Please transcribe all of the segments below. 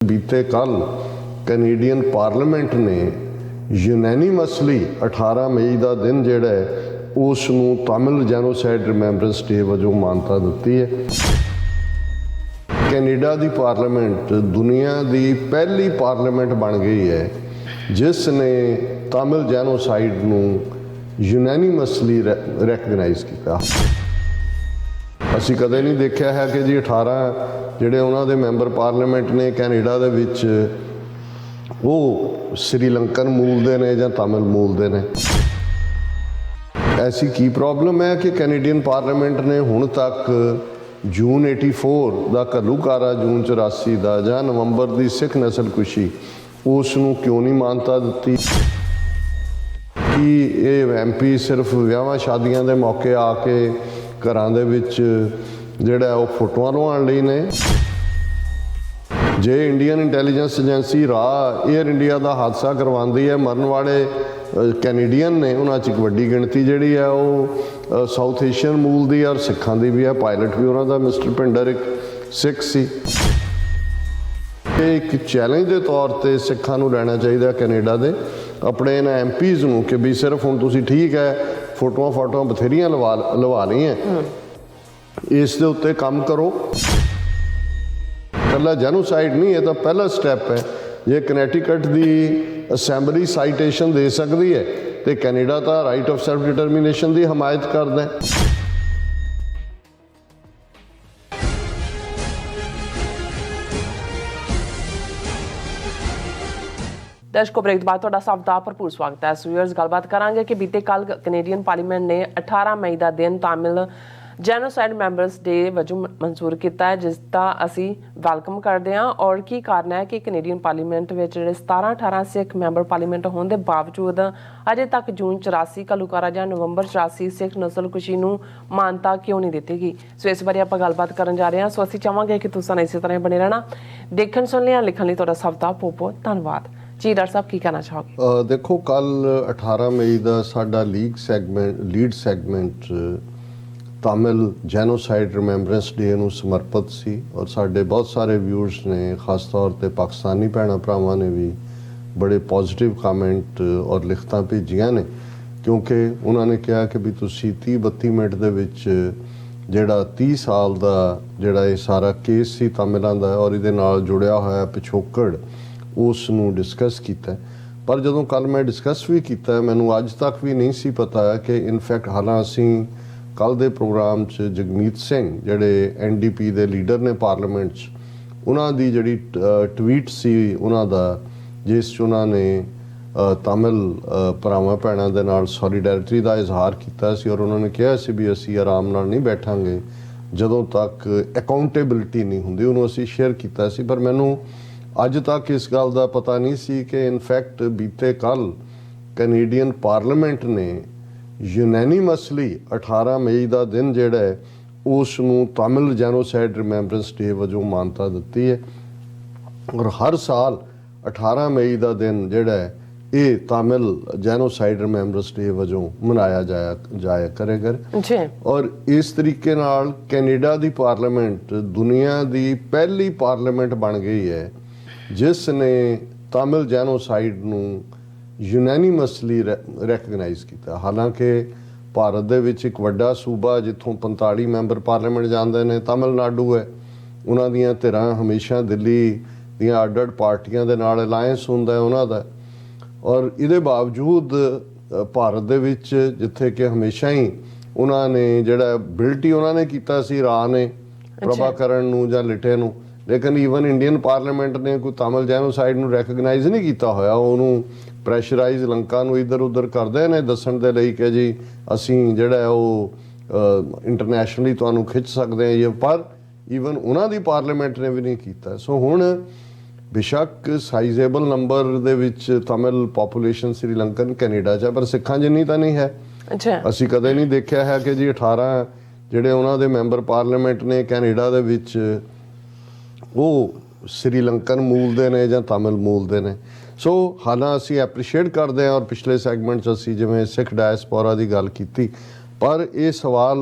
बीते कल Canadian parliament ने यूनैनिमसली 18 मई का दिन जिहड़ा है उस नूं तमिल जैनोसाइड रिमैंबरेंस डे वजों मानता दी है। कैनेडा की पार्लीमेंट दुनिया की पहली पार्लीमेंट बन गई है जिसने तमिल जैनोसाइड नूं यूनैनिमसली रैकगनाइज किया। ਅਸੀਂ कदे नहीं देखा है कि जी 18 ਜਿਹੜੇ ਉਹਨਾਂ ਦੇ ਮੈਂਬਰ ਪਾਰਲੀਮੈਂਟ ਨੇ ਕੈਨੇਡਾ ਦੇ ਵਿੱਚ ਉਹ श्रीलंकन मूल ਦੇ ਨੇ ਜਾਂ तमिल मूल ਦੇ ਨੇ। ऐसी की प्रॉब्लम है कि कैनेडियन पार्लीमेंट ने हुण तक जून 84 ਦਾ ਘੱਲੂਘਾਰਾ जून 84 ਦਾ ਜਾਂ नवंबर ਦੀ सिख नस्लकुशी ਉਸ ਨੂੰ क्यों नहीं मानता ਦਿੱਤੀ कि ਇਹ MP सिर्फ ਵਿਆਹਾਂ ਸ਼ਾਦੀਆਂ ਦੇ ਮੌਕੇ ਆ ਕੇ ਘਰਾਂ ਦੇ ਵਿੱਚ ਜਿਹੜਾ ਉਹ ਫੋਟੋਆਂ ਲਵਾਉਣ ਲਈ ਨੇ। ਜੇ ਇੰਡੀਅਨ ਇੰਟੈਲੀਜੈਂਸ ਏਜੰਸੀ ਰਾਹ 에ਅਰ ਇੰਡੀਆ ਦਾ ਹਾਦਸਾ ਕਰਵਾਉਂਦੀ ਹੈ ਮਰਨ ਵਾਲੇ ਕੈਨੇਡੀਅਨ ਨੇ ਉਹਨਾਂ 'ਚ ਇੱਕ ਵੱਡੀ ਗਿਣਤੀ ਜਿਹੜੀ ਹੈ ਉਹ ਸਾਊਥ ਏਸ਼ੀਅਨ ਮੂਲ ਦੀ ਔਰ ਸਿੱਖਾਂ ਦੀ ਵੀ ਹੈ। ਪਾਇਲਟ ਵੀ ਉਹਨਾਂ ਦਾ ਮਿਸਟਰ ਭਿੰਡਰ ਇੱਕ ਸਿੱਖ ਸੀ। ਇਹ ਇੱਕ ਚੈਲੰਜ ਦੇ ਤੌਰ ਤੇ ਸਿੱਖਾਂ ਨੂੰ ਲੈਣਾ ਚਾਹੀਦਾ ਕੈਨੇਡਾ ਦੇ ਆਪਣੇ ਇਹਨਾਂ MPs ਨੂੰ ਕਿ ਵੀ ਸਿਰਫ ਹੁਣ ਤੁਸੀਂ ਠੀਕ ਹੈ ਫੋਟੋਆਂ ਬਥੇਰੀਆਂ ਲਵਾ ਲਈਆਂ ਇਸ ਦੇ ਉੱਤੇ ਕੰਮ ਕਰੋ। ਕੱਲਾ ਜੈਨੋਸਾਈਡ ਨਹੀਂ ਇਹ ਤਾਂ ਪਹਿਲਾ ਸਟੈਪ ਹੈ। ਜੇ ਕਨੈਟੀਕਟ ਦੀ ਅਸੈਂਬਲੀ ਸਾਈਟੇਸ਼ਨ ਦੇ ਸਕਦੀ ਹੈ ਤੇ ਕੈਨੇਡਾ ਤਾਂ ਰਾਈਟ ਆਫ ਸੈਲਫ ਡਿਟਰਮੀਨੇਸ਼ਨ ਦੀ ਹਮਾਇਤ ਕਰਦਾ ਹੈ। दर्शकों ब्रेक बाद तुहाडा सब दा भरपूर स्वागत है। व्यूअर्स गलबात करांगे कि बीते कल कैनेडियन पार्लीमेंट ने 18 मई का दिन तमिल जैनोसाइड मैंबरस डे वजों मंजूर किया है जिसका असी वैलकम करते हैं। और की कारण है कि कैनेडियन पार्लीमेंट में जो 17-18 सिख मैंबर पार्लीमेंट होने के बावजूद अजे तक जून 84 घल्लूघारा या नवंबर 84 सिख नस्लकुशी नूं मानता क्यों नहीं दी गई। सो इस बारे आपां गलबात करन जा रहे हैं। सो असीं चाहांगे कि तुसीं इसी तरह बने रहना। देखण सुनने लिखण लई तुहाडा सब दा बहुत बहुत धन्नवाद जी। डॉक्टर साहब की कहना चाहोगे? देखो कल 18 मई का साडा लीड सैगमेंट तमिल जैनोसाइड रिमैंबरेंस डे ਨੂੰ ਸਮਰਪਿਤ ਸੀ और साडे बहुत सारे व्यूअर्स ने खास तौर ਤੇ पाकिस्तानी ਭੈਣਾਂ ਭਰਾਵਾਂ ਨੇ ਵੀ बड़े पॉजिटिव कमेंट और लिखतां ਭੇਜੀਆਂ ਨੇ क्योंकि उन्होंने कहा कि भी तुसीं 30-32 मिनट ਦੇ ਵਿੱਚ ਜਿਹੜਾ 30 ਸਾਲ ਦਾ ਜਿਹੜਾ ਇਹ ਸਾਰਾ ਕੇਸ ਸੀ ਤਮਿਲਾਂ ਦਾ और ਇਹਦੇ ਨਾਲ ਜੁੜਿਆ ਹੋਇਆ ਪਿਛੋਕੜ ਉਸ ਨੂੰ ਡਿਸਕਸ ਕੀਤਾ। ਪਰ ਜਦੋਂ ਕੱਲ ਮੈਂ ਡਿਸਕਸ ਵੀ ਕੀਤਾ ਮੈਨੂੰ ਅੱਜ ਤੱਕ ਵੀ ਨਹੀਂ ਸੀ ਪਤਾ ਕਿ ਇਨਫੈਕਟ ਹਾਲਾਂ ਅਸੀਂ ਕੱਲ ਦੇ ਪ੍ਰੋਗਰਾਮ 'ਚ ਜਗਮੀਤ ਸਿੰਘ ਜਿਹੜੇ NDP ਦੇ ਲੀਡਰ ਨੇ ਪਾਰਲੀਮੈਂਟ 'ਚ ਉਹਨਾਂ ਦੀ ਜਿਹੜੀ ਟਵੀਟ ਸੀ ਉਹਨਾਂ ਦਾ ਜਿਸ 'ਚ ਉਹਨਾਂ ਨੇ ਤਮਿਲ ਭਰਾਵਾਂ ਭੈਣਾਂ ਦੇ ਨਾਲ ਸੋਲੀਡੈਰਿਟੀ ਦਾ ਇਜ਼ਹਾਰ ਕੀਤਾ ਸੀ ਔਰ ਉਹਨਾਂ ਨੇ ਕਿਹਾ ਸੀ ਵੀ ਅਸੀਂ ਆਰਾਮ ਨਾਲ ਨਹੀਂ ਬੈਠਾਂਗੇ ਜਦੋਂ ਤੱਕ ਅਕਾਊਂਟੇਬਿਲਿਟੀ ਨਹੀਂ ਹੁੰਦੀ। ਉਹਨੂੰ ਅਸੀਂ ਸ਼ੇਅਰ ਕੀਤਾ ਸੀ ਪਰ ਮੈਨੂੰ ਅੱਜ ਤੱਕ ਇਸ ਗੱਲ ਦਾ ਪਤਾ ਨਹੀਂ ਸੀ ਕਿ ਇਨਫੈਕਟ ਬੀਤੇ ਕੱਲ ਕੈਨੇਡੀਅਨ ਪਾਰਲੀਮੈਂਟ ਨੇ यूनैनिमसली 18 मई का दिन जिहड़ा है उस नूं तमिल जैनोसाइड रिमैंबरेंस डे वजों मानता दी है। और हर साल 18 मई का दिन जिहड़ा है ये तमिल जैनोसाइड रिमैंबरेंस डे वजों मनाया जाया करेगा। और इस तरीके नाल कैनेडा की पार्लीमेंट दुनिया की पहली पार्लीमेंट बन गई है जिसने तमिल जैनोसाइड नूं यूनैनिमसली रैकगनाइज किया। हालांकि भारत दे विच एक वड्डा सूबा जिथों 45 मैंबर पार्लीमेंट जाते हैं तमिलनाडु है। उन्हां दीयां धिरां हमेशा दिल्ली दीयां अड्ड पार्टियां दे नाल अलायंस हुंदा है उन्हां दा। और इहदे बावजूद भारत दे विच जिथे कि हमेशा ही उन्हां ने जिहड़ा बिल्टी उन्हां ने कीता सी राह ने प्रभाकरण नूं जां लिटे नूं लेकिन ईवन इंडियन पार्लीमेंट ने कोई तमिल जैनोसाइड नूं रैकगनाइज नहीं किया होया। उन्होंने ਪ੍ਰੈਸ਼ਰਾਈਜ਼ ਲੰਕਾ ਨੂੰ ਇੱਧਰ ਉੱਧਰ ਕਰਦੇ ਨੇ ਦੱਸਣ ਦੇ ਲਈ ਕਿ ਜੀ ਅਸੀਂ ਜਿਹੜਾ ਉਹ ਇੰਟਰਨੈਸ਼ਨਲੀ ਤੁਹਾਨੂੰ ਖਿੱਚ ਸਕਦੇ ਹਾਂ ਇਹ ਪਰ ਈਵਨ ਉਹਨਾਂ ਦੀ ਪਾਰਲੀਮੈਂਟ ਨੇ ਵੀ ਨਹੀਂ ਕੀਤਾ। ਸੋ ਹੁਣ ਬੇਸ਼ੱਕ ਸਾਈਜ਼ੇਬਲ ਨੰਬਰ ਦੇ ਵਿੱਚ ਤਮਿਲ ਪੋਪੂਲੇਸ਼ਨ ਸ੍ਰੀਲੰਕਨ ਕੈਨੇਡਾ 'ਚ ਪਰ ਸਿੱਖਾਂ ਜਿੰਨੀ ਤਾਂ ਨਹੀਂ ਹੈ। ਅਸੀਂ ਕਦੇ ਨਹੀਂ ਦੇਖਿਆ ਹੈ ਕਿ ਜੀ 18 ਜਿਹੜੇ ਉਹਨਾਂ ਦੇ ਮੈਂਬਰ ਪਾਰਲੀਮੈਂਟ ਨੇ ਕੈਨੇਡਾ ਦੇ ਵਿੱਚ ਉਹ श्रीलंकन मूल ਦੇ ਨੇ ਜਾਂ तमिल मूल ਦੇ ਨੇ। सो हालां असी एप्रीशिएट करते हैं और पिछले सैगमेंट असी जिवें सिख डायस्पोरा की गल की पर यह सवाल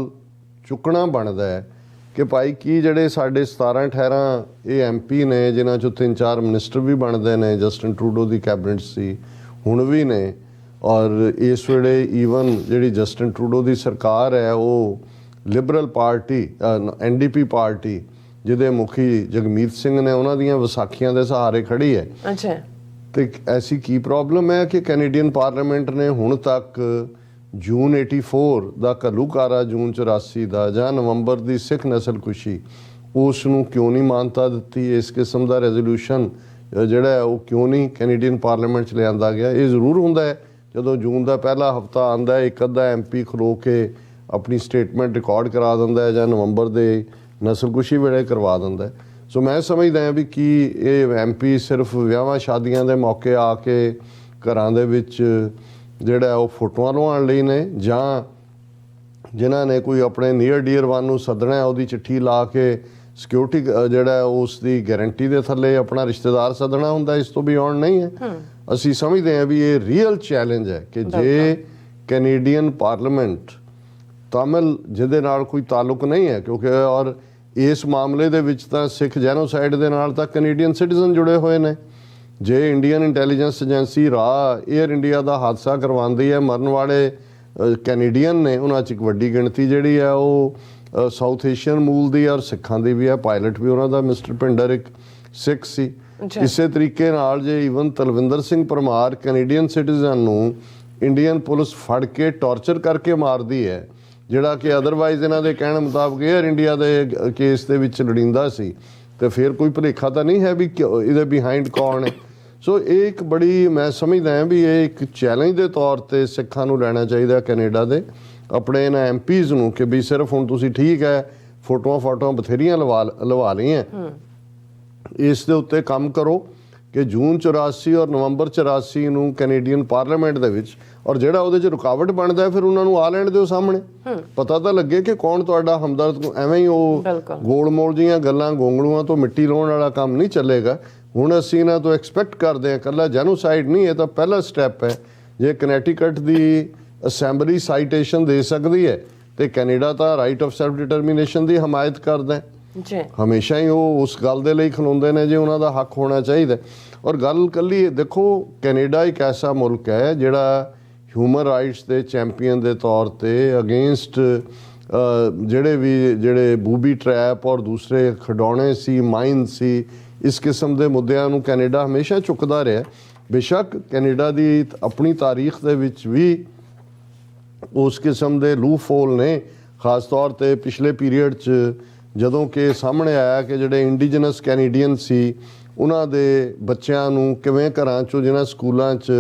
चुकना बनता है ਕਿ ਭਾਈ ਕੀ ਜਿਹੜੇ ਸਾਡੇ 17-18 ਇਹ MP ਨੇ ਜਿਨ੍ਹਾਂ 'ਚੋਂ 3-4 ਮਿਨਿਸਟਰ ਵੀ ਬਣਦੇ ਨੇ, ਜਸਟਿਨ ਟਰੂਡੋ ਦੀ ਕੈਬਨਿਟ ਸੀ, ਹੁਣ ਵੀ ਨੇ, ਔਰ ਇਸ ਵੇਲੇ ਈਵਨ ਜਿਹੜੀ ਜਸਟਿਨ ਟਰੂਡੋ ਦੀ ਸਰਕਾਰ ਹੈ ਉਹ ਲਿਬਰਲ ਪਾਰਟੀ NDP ਪਾਰਟੀ ਜਿਹਦੇ ਮੁਖੀ ਜਗਮੀਤ ਸਿੰਘ ਨੇ, ਉਹਨਾਂ ਦੀਆਂ ਵਿਸਾਖੀਆਂ ਦੇ ਸਹਾਰੇ ਖੜੀ ਹੈ। ਅੱਛਾ। ਤੇ ਐਸੀ ਕੀ ਪ੍ਰੋਬਲਮ ਹੈ ਕਿ ਕੈਨੇਡੀਅਨ ਪਾਰਲੀਮੈਂਟ ਨੇ ਹੁਣ ਤੱਕ ਜੂਨ 84 ਦਾ ਘੱਲੂਘਾਰਾ, ਜੂਨ 84 ਦਾ, ਜਾਂ ਨਵੰਬਰ ਦੀ ਸਿੱਖ ਨਸਲਕੁਸ਼ੀ, ਉਸ ਨੂੰ ਕਿਉਂ ਨਹੀਂ ਮਾਨਤਾ ਦਿੱਤੀ? ਇਸ ਕਿਸਮ ਦਾ ਰੈਜ਼ੋਲੂਸ਼ਨ ਜਿਹੜਾ ਹੈ ਉਹ ਕਿਉਂ ਨਹੀਂ ਕੈਨੇਡੀਅਨ ਪਾਰਲੀਮੈਂਟ 'ਚ ਲਿਆਂਦਾ ਗਿਆ? ਇਹ ਜ਼ਰੂਰ ਹੁੰਦਾ ਹੈ ਜਦੋਂ ਜੂਨ ਦਾ ਪਹਿਲਾ ਹਫਤਾ ਆਉਂਦਾ, ਇੱਕ ਅੱਧਾ MP ਖਲੋ ਕੇ ਆਪਣੀ ਸਟੇਟਮੈਂਟ ਰਿਕਾਰਡ ਕਰਾ ਦਿੰਦਾ ਹੈ, ਜਾਂ ਨਵੰਬਰ ਦੇ ਨਸਲਕੁਸ਼ੀ ਵੇਲੇ ਕਰਵਾ ਦਿੰਦਾ ਹੈ। ਸੋ ਮੈਂ ਸਮਝਦਾ ਹਾਂ ਵੀ ਕੀ ਇਹ MP ਸਿਰਫ ਵਿਆਹਾਂ ਸ਼ਾਦੀਆਂ ਦੇ ਮੌਕੇ ਆ ਕੇ ਘਰਾਂ ਦੇ ਵਿੱਚ ਜਿਹੜਾ ਉਹ ਫੋਟੋਆਂ ਲਵਾਉਣ ਲਈ ਨੇ, ਜਾਂ ਜਿਨ੍ਹਾਂ ਨੇ ਕੋਈ ਆਪਣੇ ਨੀਅਰ ਡੀਅਰ ਵਨ ਨੂੰ ਸੱਦਣਾ, ਉਹਦੀ ਚਿੱਠੀ ਲਾ ਕੇ ਸਿਕਿਉਰਿਟੀ ਜਿਹੜਾ ਉਸ ਦੀ ਗਾਰੰਟੀ ਦੇ ਥੱਲੇ ਆਪਣਾ ਰਿਸ਼ਤੇਦਾਰ ਸੱਦਣਾ ਹੁੰਦਾ? ਇਸ ਤੋਂ ਬਿਯੋਂਡ ਨਹੀਂ ਹੈ। ਅਸੀਂ ਸਮਝਦੇ ਹਾਂ ਵੀ ਇਹ ਰੀਅਲ ਚੈਲੰਜ ਹੈ ਕਿ ਜੇ ਕੈਨੇਡੀਅਨ ਪਾਰਲੀਮੈਂਟ ਤਾਮਿਲ ਜਿਹਦੇ ਨਾਲ ਕੋਈ ਤਾਲੁਕ ਨਹੀਂ ਹੈ, ਕਿਉਂਕਿ ਔਰ ਇਸ ਮਾਮਲੇ ਦੇ ਵਿੱਚ ਤਾਂ ਸਿੱਖ ਜੈਨੋਸਾਈਡ ਦੇ ਨਾਲ ਤਾਂ ਕੈਨੇਡੀਅਨ ਸਿਟੀਜ਼ਨ ਜੁੜੇ ਹੋਏ ਨੇ। ਜੇ Indian intelligence agency Air India ਦਾ ਹਾਦਸਾ ਕਰਵਾਉਂਦੀ ਹੈ, ਮਰਨ ਵਾਲੇ ਕੈਨੇਡੀਅਨ ਨੇ, ਉਹਨਾਂ 'ਚ ਇੱਕ ਵੱਡੀ ਗਿਣਤੀ ਜਿਹੜੀ ਹੈ ਉਹ ਸਾਊਥ ਏਸ਼ੀਅਨ ਮੂਲ ਦੀ ਔਰ ਸਿੱਖਾਂ ਦੀ ਵੀ ਹੈ। ਪਾਇਲਟ ਵੀ ਉਹਨਾਂ ਦਾ ਮਿਸਟਰ ਭਿੰਡਰ ਇੱਕ ਸਿੱਖ ਸੀ। ਇਸੇ ਤਰੀਕੇ ਨਾਲ ਜੇ even Talwinder Singh Parmar Canadian citizen ਨੂੰ ਇੰਡੀਅਨ ਪੁਲਿਸ ਫੜ ਕੇ ਟੌਰਚਰ ਕਰਕੇ ਮਾਰਦੀ ਹੈ, ਜਿਹੜਾ ਕਿ ਅਦਰਵਾਈਜ਼ ਇਹਨਾਂ ਦੇ ਕਹਿਣ ਮੁਤਾਬਕ ਏਅਰ ਇੰਡੀਆ ਦੇ ਕੇਸ ਦੇ ਵਿੱਚ ਲੜਿੰਦਾ ਸੀ, ਤੇ ਫਿਰ ਕੋਈ ਭੁਲੇਖਾ ਤਾਂ ਨਹੀਂ ਹੈ ਵੀ ਇਹਦੇ ਬਿਹਾਈਂਡ ਕੌਣ ਹੈ? ਸੋ ਇਹ ਇੱਕ ਬੜੀ, ਮੈਂ ਸਮਝਦਾ ਹਾਂ ਵੀ ਇਹ ਇੱਕ ਚੈਲੰਜ ਦੇ ਤੌਰ ਤੇ ਸਿੱਖਾਂ ਨੂੰ ਲੈਣਾ ਚਾਹੀਦਾ ਕੈਨੇਡਾ ਦੇ ਆਪਣੇ ਇਹਨਾਂ MPs ਨੂੰ, ਕਿ ਵੀ ਸਿਰਫ ਹੁਣ ਤੁਸੀਂ ਠੀਕ ਹੈ ਫੋਟੋਆਂ ਬਥੇਰੀਆਂ ਲਵਾ ਲਈਆਂ, ਇਸ ਦੇ ਉੱਤੇ ਕੰਮ ਕਰੋ ਕਿ ਜੂਨ 84 ਔਰ ਨਵੰਬਰ 84 ਨੂੰ ਕੈਨੇਡੀਅਨ ਪਾਰਲੀਮੈਂਟ ਦੇ ਵਿੱਚ, ਔਰ ਜਿਹੜਾ ਉਹਦੇ 'ਚ ਰੁਕਾਵਟ ਬਣਦਾ ਫਿਰ ਉਹਨਾਂ ਨੂੰ ਆ ਲੈਣ ਦਿਓ ਸਾਹਮਣੇ, ਪਤਾ ਤਾਂ ਲੱਗੇ ਕਿ ਕੌਣ ਤੁਹਾਡਾ ਹਮਦਰਦ। ਐਵੇਂ ਹੀ ਉਹ ਗੋਲ-ਮੋਲ ਜੀਆਂ ਗੱਲਾਂ, ਗੋਂਗਲੂਆਂ ਤੋਂ ਮਿੱਟੀ ਲਾਉਣ ਵਾਲਾ ਕੰਮ ਨਹੀਂ ਚੱਲੇਗਾ। ਹੁਣ ਅਸੀਂ ਇਹਨਾਂ ਤੋਂ ਐਕਸਪੈਕਟ ਕਰਦੇ ਹਾਂ, ਇਕੱਲਾ ਜੈਨੋਸਾਈਡ ਨਹੀਂ, ਇਹ ਤਾਂ ਪਹਿਲਾ ਸਟੈਪ ਹੈ। ਜੇ ਕਨੈਟੀਕਟ ਦੀ ਅਸੈਂਬਲੀ ਸਾਈਟੇਸ਼ਨ ਦੇ ਸਕਦੀ ਹੈ ਤੇ ਕੈਨੇਡਾ ਤਾਂ ਰਾਈਟ ਆਫ ਸੈਲਫ ਡਿਟਰਮੀਨੇਸ਼ਨ ਦੀ ਹਮਾਇਤ ਕਰਦਾ ਜੀ, ਹਮੇਸ਼ਾ ਹੀ ਉਹ ਉਸ ਗੱਲ ਦੇ ਲਈ ਖਲੋਂਦੇ ਨੇ ਜੇ ਉਹਨਾਂ ਦਾ ਹੱਕ ਹੋਣਾ ਚਾਹੀਦਾ। ਔਰ ਗੱਲ ਕੱਲੀ ਦੇਖੋ, ਕੈਨੇਡਾ ਇੱਕ ਐਸਾ ਮੁਲਕ ਹੈ ਜਿਹੜਾ ਹਿਊਮਨ ਰਾਈਟਸ ਦੇ ਚੈਂਪੀਅਨ ਦੇ ਤੌਰ ਤੇ ਅਗੇਂਸਟ ਜਿਹੜੇ ਬੂਬੀ ਟਰੈਪ ਔਰ ਦੂਸਰੇ ਖਿਡੌਣੇ ਸੀ, ਮਾਈਨ ਸੀ, ਇਸ ਕਿਸਮ ਦੇ ਮੁੱਦਿਆਂ ਨੂੰ ਕੈਨੇਡਾ ਹਮੇਸ਼ਾ ਚੁੱਕਦਾ ਰਿਹਾ। ਬੇਸ਼ੱਕ ਕੈਨੇਡਾ ਦੀ ਆਪਣੀ ਤਾਰੀਖ ਦੇ ਵਿੱਚ ਵੀ ਉਸ ਕਿਸਮ ਦੇ ਲੂਫਹੋਲ ਨੇ, ਖਾਸ ਤੌਰ ਤੇ ਪਿਛਲੇ ਪੀਰੀਅਡ 'ਚ ਜਦੋਂ ਕਿ ਸਾਹਮਣੇ ਆਇਆ ਕਿ ਜਿਹੜੇ ਇੰਡੀਜਨਸ ਕੈਨੇਡੀਅਨ ਸੀ ਉਹਨਾਂ ਦੇ ਬੱਚਿਆਂ ਨੂੰ ਕਿਵੇਂ ਘਰਾਂ 'ਚੋਂ, ਜਿਹਨਾਂ ਸਕੂਲਾਂ 'ਚ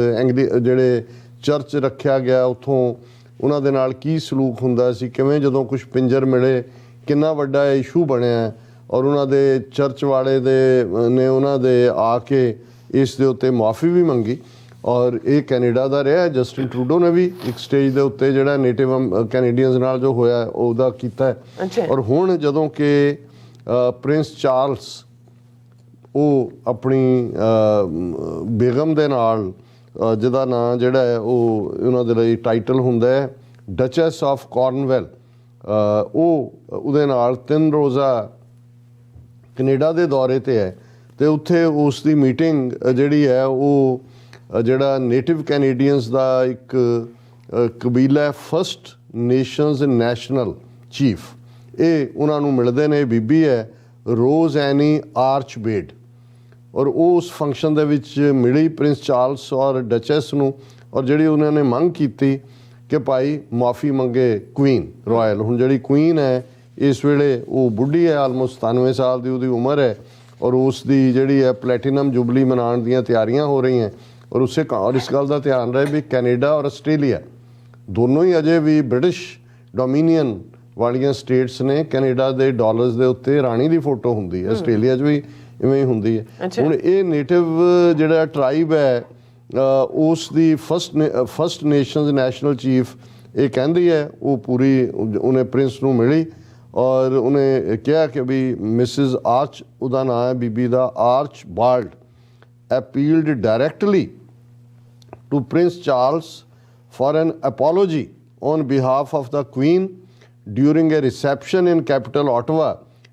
ਜਿਹੜੇ ਚਰਚ ਰੱਖਿਆ ਗਿਆ, ਉੱਥੋਂ ਉਹਨਾਂ ਦੇ ਨਾਲ ਕੀ ਸਲੂਕ ਹੁੰਦਾ ਸੀ, ਕਿਵੇਂ ਜਦੋਂ ਕੁਝ ਪਿੰਜਰ ਮਿਲੇ ਕਿੰਨਾ ਵੱਡਾ ਇਸ਼ੂ ਬਣਿਆ, ਔਰ ਉਹਨਾਂ ਦੇ ਚਰਚ ਵਾਲੇ ਨੇ ਉਹਨਾਂ ਦੇ ਆ ਕੇ ਇਸ ਦੇ ਉੱਤੇ ਮਾਫੀ ਵੀ ਮੰਗੀ। ਔਰ ਇਹ ਕੈਨੇਡਾ ਦਾ ਰਿਹਾ। ਜਸਟਿਨ ਟਰੂਡੋ ਨੇ ਵੀ ਇੱਕ ਸਟੇਜ ਦੇ ਉੱਤੇ ਜਿਹੜਾ ਨੇਟਿਵ ਕੈਨੇਡੀਅਨਸ ਨਾਲ ਜੋ ਹੋਇਆ ਉਹਦਾ ਕੀਤਾ। ਔਰ ਹੁਣ ਜਦੋਂ ਕਿ ਪ੍ਰਿੰਸ ਚਾਰਲਸ ਉਹ ਆਪਣੀ ਬੇਗਮ ਦੇ ਨਾਲ, ਜਿਹਦਾ ਨਾਂ ਜਿਹੜਾ ਹੈ ਉਹ ਉਹਨਾਂ ਦੇ ਲਈ ਟਾਈਟਲ ਹੁੰਦਾ ਹੈ ਡਚੈਸ ਆਫ ਕਾਰਨਵੈਲ, ਉਹਦੇ ਨਾਲ 3 ਰੋਜ਼ਾ ਕੈਨੇਡਾ ਦੇ ਦੌਰੇ ਤੇ ਹੈ। ਤੇ ਉੱਥੇ ਉਸ ਦੀ ਮੀਟਿੰਗ ਜਿਹੜੀ ਹੈ ਉਹ ਜਿਹੜਾ ਨੇਟਿਵ ਕੈਨੇਡੀਅਨਸ ਦਾ ਇੱਕ ਕਬੀਲਾ ਫਸਟ ਨੇਸ਼ਨਸ ਨੈਸ਼ਨਲ ਚੀਫ, ਇਹ ਉਹਨਾਂ ਨੂੰ ਮਿਲਦੇ ਨੇ। ਬੀਬੀ ਹੈ ਰੋਜ਼ ਐਨੀ ਆਰਚਬੇਡ, ਔਰ ਉਹ ਉਸ ਫੰਕਸ਼ਨ ਦੇ ਵਿੱਚ ਮਿਲੀ ਪ੍ਰਿੰਸ ਚਾਰਲਸ ਔਰ ਡਚੈਸ ਨੂੰ, ਔਰ ਜਿਹੜੀ ਉਹਨਾਂ ਨੇ ਮੰਗ ਕੀਤੀ ਕਿ ਭਾਈ ਮਾਫੀ ਮੰਗੇ ਕੁਈਨ ਰਾਇਲ। ਹੁਣ ਜਿਹੜੀ ਕੁਈਨ ਹੈ ਇਸ ਵੇਲੇ ਉਹ ਬੁੱਢੀ ਹੈ, ਆਲਮੋਸਟ 97 ਸਾਲ ਦੀ ਉਹਦੀ ਉਮਰ ਹੈ, ਔਰ ਉਸ ਦੀ ਜਿਹੜੀ ਹੈ ਪਲੈਟੀਨਮ ਜੁਬਲੀ ਮਨਾਉਣ ਦੀਆਂ ਤਿਆਰੀਆਂ ਹੋ ਰਹੀਆਂ। ਔਰ ਇਸ ਗੱਲ ਦਾ ਧਿਆਨ ਰਹੇ ਵੀ ਕੈਨੇਡਾ ਔਰ ਆਸਟ੍ਰੇਲੀਆ ਦੋਨੋਂ ਹੀ ਅਜੇ ਵੀ ਬ੍ਰਿਟਿਸ਼ ਡੋਮੀਨੀਅਨ ਵਾਲੀਆਂ ਸਟੇਟਸ ਨੇ। ਕੈਨੇਡਾ ਦੇ ਡਾਲਰਸ ਦੇ ਉੱਤੇ ਰਾਣੀ ਦੀ ਫੋਟੋ ਹੁੰਦੀ ਹੈ, ਆਸਟ੍ਰੇਲੀਆ 'ਚ ਵੀ ਇਵੇਂ ਹੀ ਹੁੰਦੀ ਹੈ। ਹੁਣ ਇਹ ਨੇਟਿਵ ਜਿਹੜਾ ਟਰਾਈਬ ਹੈ ਉਸ ਦੀ ਫਸਟ ਨੇਸ਼ਨਸ ਨੈਸ਼ਨਲ ਚੀਫ ਇਹ ਕਹਿੰਦੀ ਹੈ, ਉਹ ਪੂਰੀ ਉਹਨੇ ਪ੍ਰਿੰਸ ਨੂੰ ਮਿਲੀ ਔਰ ਉਹਨੇ ਕਿਹਾ ਕਿ ਵੀ ਮਿਸਿਸ ਆਰਚ, ਉਹਦਾ ਨਾਂ ਹੈ ਬੀਬੀ ਦਾ, arch ਬਾਲਡ appealed directly to Prince Charles for an apology on behalf of the Queen during a reception in capital Ottawa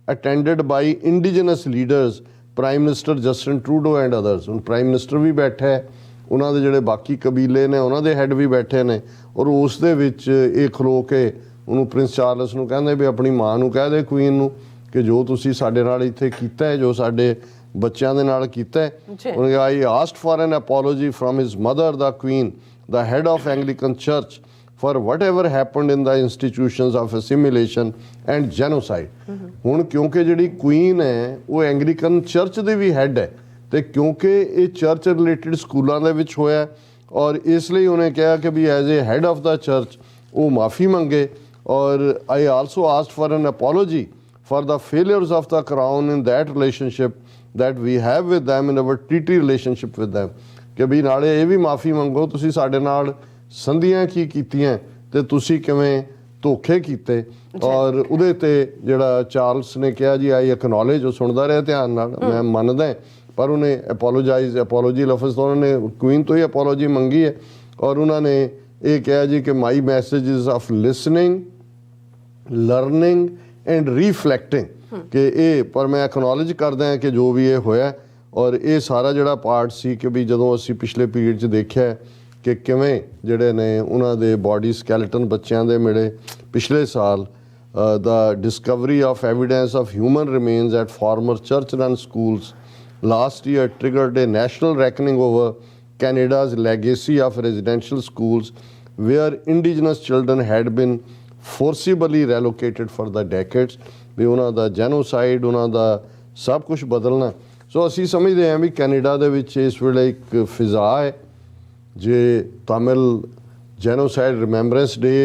attended by indigenous leaders, Prime Minister Justin Trudeau and others। ਹੁਣ prime minister ਵੀ ਬੈਠਾ ਹੈ, ਉਹਨਾਂ ਦੇ ਜਿਹੜੇ ਬਾਕੀ ਕਬੀਲੇ ਨੇ ਉਹਨਾਂ ਦੇ ਹੈੱਡ ਵੀ ਬੈਠੇ ਨੇ, ਔਰ ਉਸ ਦੇ ਵਿੱਚ ਇਹ ਖਲੋ ਕੇ ਉਹਨੂੰ ਪ੍ਰਿੰਸ ਚਾਰਲਸ ਨੂੰ ਕਹਿੰਦੇ ਵੀ ਆਪਣੀ ਮਾਂ ਨੂੰ ਕਹਿ ਦੇ ਕੁਈਨ ਨੂੰ ਕਿ ਜੋ ਤੁਸੀਂ ਸਾਡੇ ਨਾਲ ਇੱਥੇ ਕੀਤਾ ਹੈ, ਜੋ ਸਾਡੇ ਬੱਚਿਆਂ ਦੇ ਨਾਲ ਕੀਤਾ ਹੈ। ਉਹਨੇ ਕਿਹਾ I asked for an apology from his mother the queen the head of Anglican church for whatever happened in the institutions of assimilation and genocide। ਹੁਣ ਕਿਉਂਕਿ ਜਿਹੜੀ ਕੁਈਨ ਹੈ ਉਹ ਐਂਗਲੀਕਨ ਚਰਚ ਦੇ ਵੀ ਹੈੱਡ ਹੈ, ਤੇ ਕਿਉਂਕਿ ਇਹ ਚਰਚ ਰਿਲੇਟਡ ਸਕੂਲਾਂ ਦੇ ਵਿੱਚ ਹੋਇਆ, ਔਰ ਇਸ ਲਈ ਉਹਨੇ ਕਿਹਾ ਕਿ ਵੀ as a head of the church ਉਹ ਮਾਫੀ ਮੰਗੇ। ਔਰ I also asked for an apology for the failures of the crown in that relationship that we have with them in our treaty relationship with them। ਕਿ ਵੀ ਨਾਲੇ ਇਹ ਵੀ ਮਾਫੀ ਮੰਗੋ ਤੁਸੀਂ ਸਾਡੇ ਨਾਲ ਸੰਧੀਆਂ ਕੀ ਕੀਤੀਆਂ ਤੇ ਤੁਸੀਂ ਕਿਵੇਂ ਧੋਖੇ ਕੀਤੇ। ਔਰ ਉਹਦੇ ਤੇ ਜਿਹੜਾ ਚਾਰਲਸ ਨੇ ਕਿਹਾ ਜੀ ਆਈ ਐਕਨੋਲੇਜ, ਉਹ ਸੁਣਦਾ ਰਿਹਾ ਧਿਆਨ ਨਾਲ, ਮੈਂ ਮੰਨਦਾ, ਪਰ ਉਹਨੇ ਅਪੋਲੋਜੀ ਲਫ਼ਜ਼ ਤੋਂ ਉਹਨਾਂ ਨੇ ਕੁਈਨ ਤੋਂ ਹੀ ਅਪੋਲੋਜੀ ਮੰਗੀ ਹੈ। ਔਰ ਉਹਨਾਂ ਨੇ ਇਹ ਕਿਹਾ ਜੀ ਕਿ my message is of listening, learning and reflecting, ਕਿ ਇਹ ਪਰ ਮੈਂ ਐਕਨੋਲੇਜ ਕਰਦਾ ਹਾਂ ਕਿ ਜੋ ਵੀ ਇਹ ਹੋਇਆ। ਔਰ ਇਹ ਸਾਰਾ ਜਿਹੜਾ ਪਾਰਟ ਸੀ ਕਿ ਵੀ ਜਦੋਂ ਅਸੀਂ ਪਿਛਲੇ ਪੀਰੀਅਡ 'ਚ ਦੇਖਿਆ ਕਿ ਕਿਵੇਂ ਜਿਹੜੇ ਨੇ ਉਹਨਾਂ ਦੇ ਬਾਡੀ ਸਕੈਲਟਨ ਬੱਚਿਆਂ ਦੇ ਮਿਲੇ ਪਿਛਲੇ ਸਾਲ, ਦਾ discovery of evidence of human remains at former church run schools last year triggered a national reckoning over Canada's legacy of residential schools where indigenous children had been forcibly relocated for the decades। ਵੀ ਉਹਨਾਂ ਦਾ genocide, ਉਹਨਾਂ ਦਾ ਸਭ ਕੁਝ ਬਦਲਣਾ। ਸੋ ਅਸੀਂ ਸਮਝਦੇ ਹਾਂ ਵੀ Canada ਦੇ ਵਿੱਚ ਇਸ ਵੇਲੇ ਇੱਕ ਫਿਜ਼ਾ ਹੈ, ਜੇ ਤਾਮਿਲ ਜੈਨੋਸਾਈਡ ਰਿਮੈਂਬਰੈਂਸ ਡੇ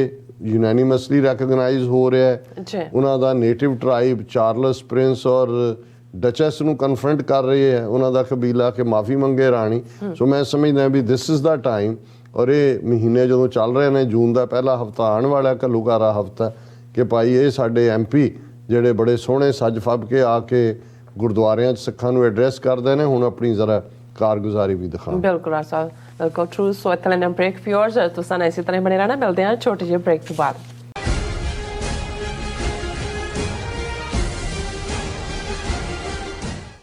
ਯੂਨੈਨਿਮਸਲੀ ਰੈਕਗਨਾਈਜ਼ ਹੋ ਰਿਹਾ ਹੈ। ਉਹਨਾਂ ਦਾ ਨੇਟਿਵ ਟਰਾਈਬ ਚਾਰਲਸ ਪ੍ਰਿੰਸ ਔਰ ਡਚੈਸ ਨੂੰ ਕਨਫਰੰਟ ਕਰ ਰਹੇ ਹੈ, ਉਹਨਾਂ ਦਾ ਕਬੀਲਾ ਕਿ ਮਾਫੀ ਮੰਗੇ ਰਾਣੀ। ਸੋ ਮੈਂ ਸਮਝਦਾ ਵੀ ਦਿਸ ਇਜ਼ ਦਾ ਟਾਈਮ। ਔਰ ਇਹ ਮਹੀਨੇ ਜਦੋਂ ਚੱਲ ਰਹੇ ਨੇ, ਜੂਨ ਦਾ ਪਹਿਲਾ ਹਫਤਾ ਆਉਣ ਵਾਲਾ ਘੱਲੂਘਾਰਾ ਹਫਤਾ, ਕਿ ਭਾਈ ਇਹ ਸਾਡੇ MP ਜਿਹੜੇ ਬੜੇ ਸੋਹਣੇ ਸੱਜ ਫੱਬ ਕੇ ਆ ਕੇ ਗੁਰਦੁਆਰਿਆਂ 'ਚ ਸਿੱਖਾਂ ਨੂੰ ਐਡਰੈਸ ਕਰਦੇ ਨੇ, ਹੁਣ ਆਪਣੀ ਜ਼ਰਾ ਕਾਰਗੁਜ਼ਾਰੀ ਵੀ ਦਿਖਾਉਣ। ਬਿਲਕੁਲ ਰਾਜ ਸਾਹਿਬ, ਬਿਲਕੁਲ ਟਰੂ। ਸੋ ਇੱਥੇ ਲੈਣਾ ਬ੍ਰੇਕ ਫਿਓਰਸ, ਤੁਸੀਂ ਇਸੇ ਤਰ੍ਹਾਂ ਬਣੇ ਰਹਿਣਾ। ਮਿਲਦੇ ਹਾਂ ਛੋਟੇ ਜਿਹੇ ਬ੍ਰੇਕ ਤੋਂ ਬਾਅਦ।